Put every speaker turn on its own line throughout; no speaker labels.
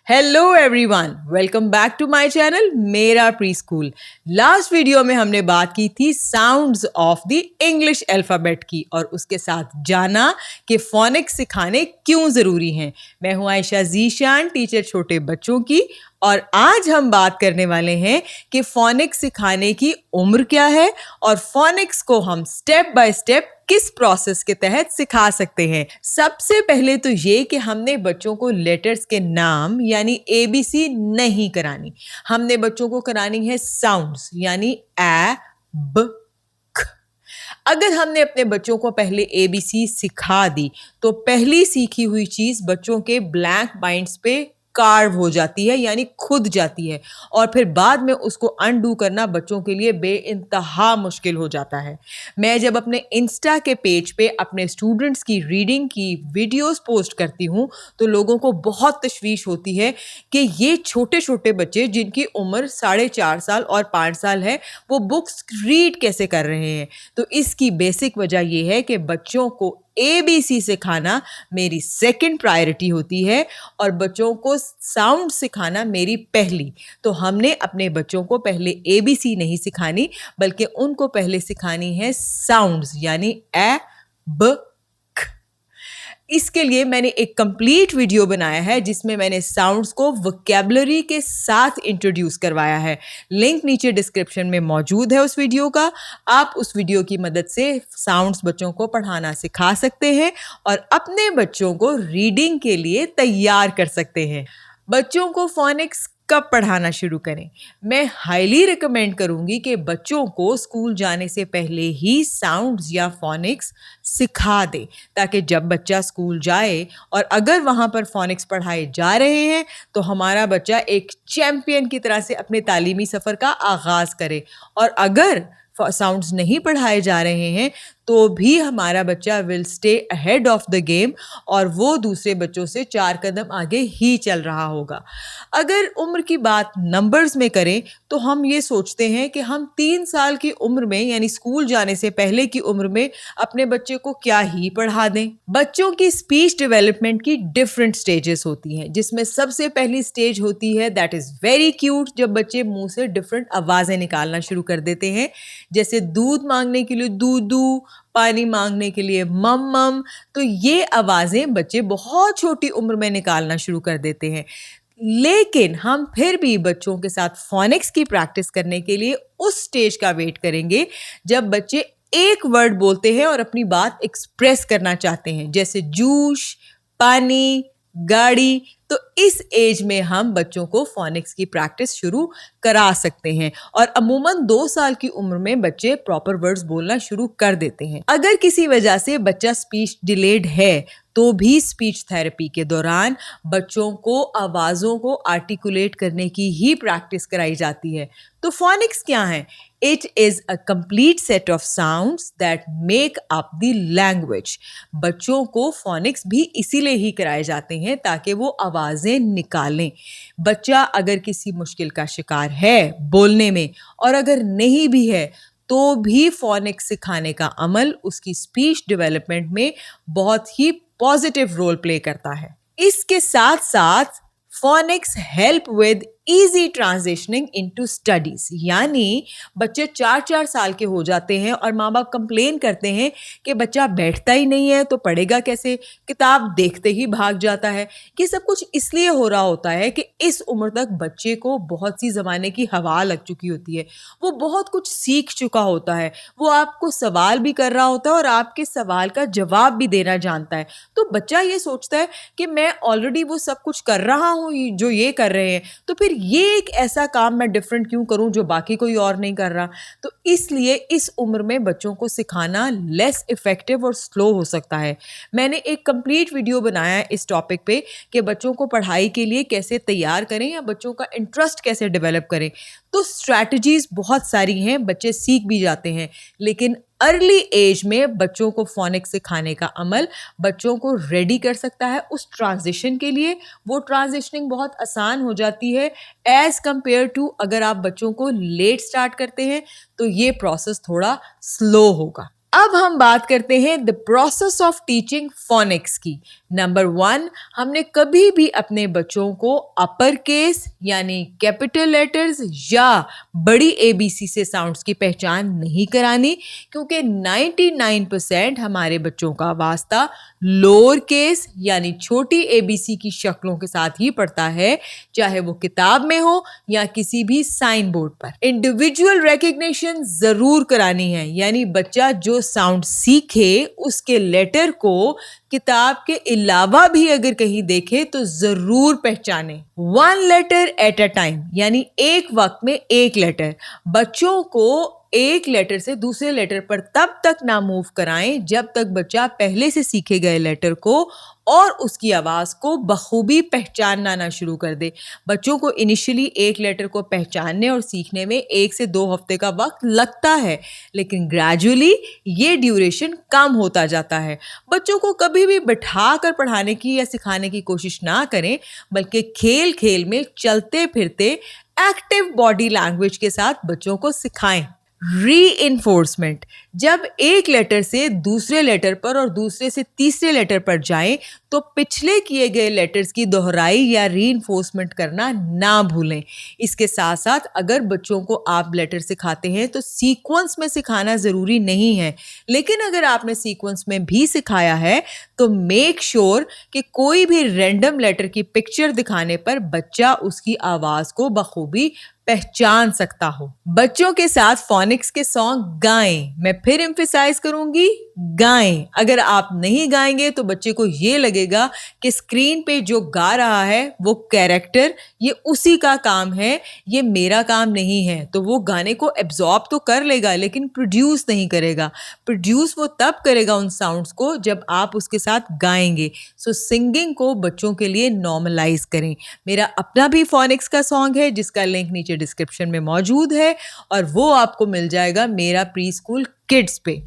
Hello everyone, welcome back to my channel मेरा pre school. Last video में हमने बात की थी sounds of the English alphabet की और उसके साथ जाना कि फोनिक्स सिखाने क्यों ज़रूरी हैं। मैं हूं आयशा जीशान, टीचर छोटे बच्चों की, और आज हम बात करने वाले हैं कि फोनिक्स सिखाने की उम्र क्या है और फोनिक्स को हम स्टेप बाय स्टेप किस प्रोसेस के तहत सिखा सकते हैं। सबसे पहले तो ये कि हमने बच्चों को लेटर्स के नाम यानी एबीसी नहीं करानी, हमने बच्चों को करानी है साउंड्स यानी ए ब ख। अगर हमने अपने बच्चों को पहले एबीसी सिखा दी तो पहली सीखी हुई चीज बच्चों के ब्लैंक माइंड्स पे कार्व हो जाती है यानी खुद जाती है, और फिर बाद में उसको अनडू करना बच्चों के लिए बेइंतहा मुश्किल हो जाता है। मैं जब अपने इंस्टा के पेज पे अपने स्टूडेंट्स की रीडिंग की वीडियोस पोस्ट करती हूँ तो लोगों को बहुत तशवीश होती है कि ये छोटे छोटे बच्चे जिनकी उम्र 4.5 साल और 5 साल है वो बुक्स रीड कैसे कर रहे हैं। तो इसकी बेसिक वजह यह है कि बच्चों को एबीसी सिखाना मेरी सेकंड प्रायोरिटी होती है और बच्चों को साउंड सिखाना मेरी पहली। तो हमने अपने बच्चों को पहले एबीसी नहीं सिखानी बल्कि उनको पहले सिखानी है साउंड्स यानी ए ब ख। इसके लिए मैंने एक कंप्लीट वीडियो बनाया है जिसमें मैंने साउंड्स को वोकैबुलरी के साथ इंट्रोड्यूस करवाया है। लिंक नीचे डिस्क्रिप्शन में मौजूद है उस वीडियो का। आप उस वीडियो की मदद से साउंड्स बच्चों को पढ़ाना सिखा सकते हैं और अपने बच्चों को रीडिंग के लिए तैयार कर सकते हैं। बच्चों को फोनिक्स कब पढ़ाना शुरू करें? मैं हाईली रिकमेंड करूंगी कि बच्चों को स्कूल जाने से पहले ही साउंड्स या फोनिक्स सिखा दें, ताकि जब बच्चा स्कूल जाए और अगर वहाँ पर फोनिक्स पढ़ाए जा रहे हैं तो हमारा बच्चा एक चैम्पियन की तरह से अपने तालीमी सफ़र का आगाज़ करे, और अगर साउंड्स नहीं पढ़ाए जा रहे हैं तो भी हमारा बच्चा will stay ahead of the game और वो दूसरे बच्चों से 4 कदम आगे ही चल रहा होगा। अगर उम्र की बात नंबर्स में करें तो हम ये सोचते हैं कि हम 3 साल की उम्र में यानी स्कूल जाने से पहले की उम्र में अपने बच्चे को क्या ही पढ़ा दें। बच्चों की स्पीच डेवलपमेंट की डिफरेंट स्टेजेस होती हैं, जिसमें सबसे पहली स्टेज होती है दैट इज़ वेरी क्यूट, जब बच्चे मुंह से डिफरेंट आवाज़ें निकालना शुरू कर देते हैं, जैसे दूध मांगने के लिए दूधू, पानी मांगने के लिए मम मम। तो ये आवाज़ें बच्चे बहुत छोटी उम्र में निकालना शुरू कर देते हैं। लेकिन हम फिर भी बच्चों के साथ फोनिक्स की प्रैक्टिस करने के लिए उस स्टेज का वेट करेंगे जब बच्चे एक वर्ड बोलते हैं और अपनी बात एक्सप्रेस करना चाहते हैं, जैसे जूस, पानी, गाड़ी। तो इस एज में हम बच्चों को फोनिक्स की प्रैक्टिस शुरू करा सकते हैं और अमूमन 2 साल की उम्र में बच्चे प्रॉपर वर्ड्स बोलना शुरू कर देते हैं। अगर किसी वजह से बच्चा स्पीच डिलेड है तो भी स्पीच थेरेपी के दौरान बच्चों को आवाज़ों को आर्टिकुलेट करने की ही प्रैक्टिस कराई जाती है। तो फोनिक्स क्या है? It is a complete set of sounds that make up the language. बच्चों को फोनिक्स भी इसीलिए ही कराए जाते हैं ताकि वो आवाज़ें निकालें। बच्चा अगर किसी मुश्किल का शिकार है बोलने में और अगर नहीं भी है तो भी फोनिक्स सिखाने का अमल उसकी स्पीच डेवलपमेंट में बहुत ही पॉजिटिव रोल प्ले करता है। इसके साथ साथ phoenix help with easy transitioning into studies, यानी बच्चे 4-4 साल के हो जाते हैं और माँ बाप कंप्लेन करते हैं कि बच्चा बैठता ही नहीं है तो पढ़ेगा कैसे, किताब देखते ही भाग जाता है। ये सब कुछ इसलिए हो रहा होता है कि इस उम्र तक बच्चे को बहुत सी ज़माने की हवा लग चुकी होती है, वो बहुत कुछ सीख चुका होता है, वो आपको सवाल भी कर रहा होता है और आपके सवाल का जवाब भी देना जानता है। तो बच्चा ये सोचता है कि मैं ऑलरेडी वो सब कुछ कर रहा हूँ जो ये कर रहे हैं, तो फिर ये एक ऐसा काम मैं डिफरेंट क्यों करूं जो बाकी कोई और नहीं कर रहा। तो इसलिए इस उम्र में बच्चों को सिखाना लेस इफेक्टिव और स्लो हो सकता है। मैंने एक कंप्लीट वीडियो बनाया है इस टॉपिक पे कि बच्चों को पढ़ाई के लिए कैसे तैयार करें या बच्चों का इंटरेस्ट कैसे डेवलप करें। तो स्ट्रैटेजीज बहुत सारी हैं, बच्चे सीख भी जाते हैं, लेकिन अर्ली एज में बच्चों को फोनिक्स सिखाने का अमल बच्चों को रेडी कर सकता है उस ट्रांजिशन के लिए। वो ट्रांजिशनिंग बहुत आसान हो जाती है एज कंपेयर टू अगर आप बच्चों को लेट स्टार्ट करते हैं तो ये प्रोसेस थोड़ा स्लो होगा। अब हम बात करते हैं the process of teaching phoenix की। नंबर 1, हमने कभी भी अपने बच्चों को अपर केस यानी कैपिटल लेटर्स या बड़ी ABC से साउंड्स की पहचान नहीं करानी, क्योंकि 99% हमारे बच्चों का वास्ता लोअर केस यानी छोटी ABC की शक्लों के साथ ही पढ़ता है, चाहे वो किताब में हो या किसी भी साइन बोर्ड पर। इंडिविजुअल रिकग्निशन जरूर करानी है, यानी बच्चा जो साउंड सीखे उसके लेटर को किताब के अलावा भी अगर कहीं देखे तो जरूर पहचाने। 1 लेटर एट अ टाइम, यानी एक वक्त में एक लेटर। बच्चों को एक लेटर से दूसरे लेटर पर तब तक ना मूव कराएं जब तक बच्चा पहले से सीखे गए लेटर को और उसकी आवाज को बखूबी पहचानना ना शुरू कर दे। बच्चों को इनिशियली एक लेटर को पहचानने और सीखने में 1 से 2 हफ्ते का वक्त लगता है, लेकिन ग्रेजुअली ये ड्यूरेशन कम होता जाता है। बच्चों को कभी भी बिठा कर पढ़ाने की या सिखाने की कोशिश ना करें, बल्कि खेल खेल में चलते फिरते एक्टिव बॉडी लैंग्वेज के साथ बच्चों को सिखाएं। रीइंफोर्समेंट, जब एक लेटर से दूसरे लेटर पर और दूसरे से तीसरे लेटर पर जाएं तो पिछले किए गए लेटर्स की दोहराई या रीइंफोर्समेंट करना ना भूलें। इसके साथ साथ अगर बच्चों को आप लेटर सिखाते हैं तो सीक्वेंस में सिखाना ज़रूरी नहीं है, लेकिन अगर आपने सीक्वेंस में भी सिखाया है तो मेक श्योर कि कोई भी रैंडम लेटर की पिक्चर दिखाने पर बच्चा उसकी आवाज़ को बखूबी पहचान सकता हो। बच्चों के साथ फोनिक्स के सॉन्ग गाएं। मैं फिर एम्फेसाइज करूंगी, गाएं। अगर आप नहीं गाएंगे तो बच्चे को ये लगेगा कि स्क्रीन पे जो गा रहा है वो कैरेक्टर, ये उसी का काम है, ये मेरा काम नहीं है। तो वो गाने को एब्जॉर्ब तो कर लेगा लेकिन प्रोड्यूस नहीं करेगा। प्रोड्यूस वो तब करेगा उन साउंड्स को जब आप उसके साथ गाएंगे। सो सिंगिंग को बच्चों के लिए नॉर्मलाइज करें। मेरा अपना भी फोनिक्स का सॉन्ग है जिसका लिंक नीचे डिस्क्रिप्शन में मौजूद है और वो आपको मिल जाएगा मेरा प्री स्कूल किड्स पे।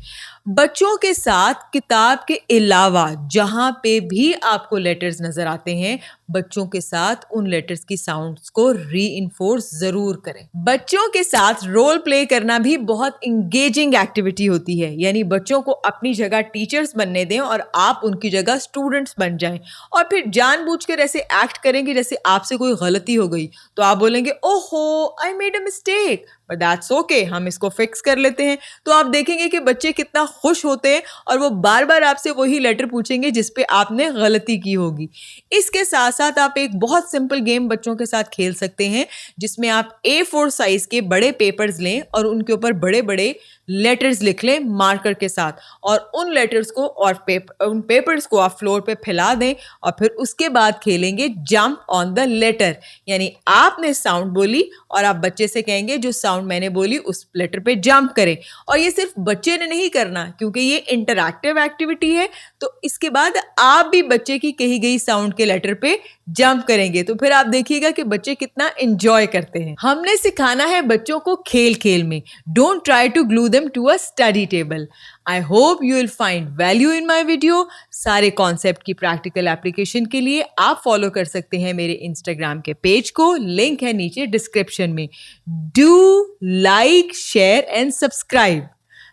बच्चों के साथ किताब के अलावा जहां पे भी आपको लेटर्स नजर आते हैं, बच्चों के साथ उन लेटर्स की साउंड्स को रीइंफोर्स जरूर करें। बच्चों के साथ रोल प्ले करना भी बहुत इंगेजिंग एक्टिविटी होती है, यानी बच्चों को अपनी जगह टीचर्स बनने दें और आप उनकी जगह स्टूडेंट्स बन जाएं और फिर जानबूझकर ऐसे एक्ट करेंगे जैसे आपसे कोई गलती हो गई तो आप बोलेंगे ओहो I made a mistake, but that's okay, हम इसको फिक्स कर लेते हैं। तो आप देखेंगे कि बच्चे कितना खुश होते हैं और वो बार बार आपसे वही लेटर पूछेंगे जिस पे आपने गलती की होगी। इसके साथ साथ आप एक बहुत सिंपल गेम बच्चों के साथ खेल सकते हैं जिसमें आप A4 साइज के बड़े पेपर्स लें और उनके ऊपर बड़े बड़े लेटर्स लिख लें मार्कर के साथ और उन लेटर्स को और उन पेपर्स को आप फ्लोर पे फैला दें और फिर उसके बाद खेलेंगे जंप ऑन द लेटर, यानी आपने साउंड बोली और आप बच्चे से कहेंगे जो साउंड मैंने बोली उस लेटर पे जंप करें। और ये सिर्फ बच्चे ने नहीं करना क्योंकि ये इंटरैक्टिव एक्टिविटी है, तो इसके बाद आप भी बच्चे की कही गई साउंड के लेटर पे जंप करेंगे तो फिर आप देखिएगा कि बच्चे कितना एंजॉय करते हैं। हमने सिखाना है बच्चों को खेल खेल में। Don't try to glue them to a study table. I hope you will find value in my video. सारे कॉन्सेप्ट की प्रैक्टिकल एप्लीकेशन के लिए आप फॉलो कर सकते हैं मेरे इंस्टाग्राम के पेज को, लिंक है नीचे डिस्क्रिप्शन में। Do like, share and subscribe.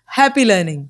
Happy learning.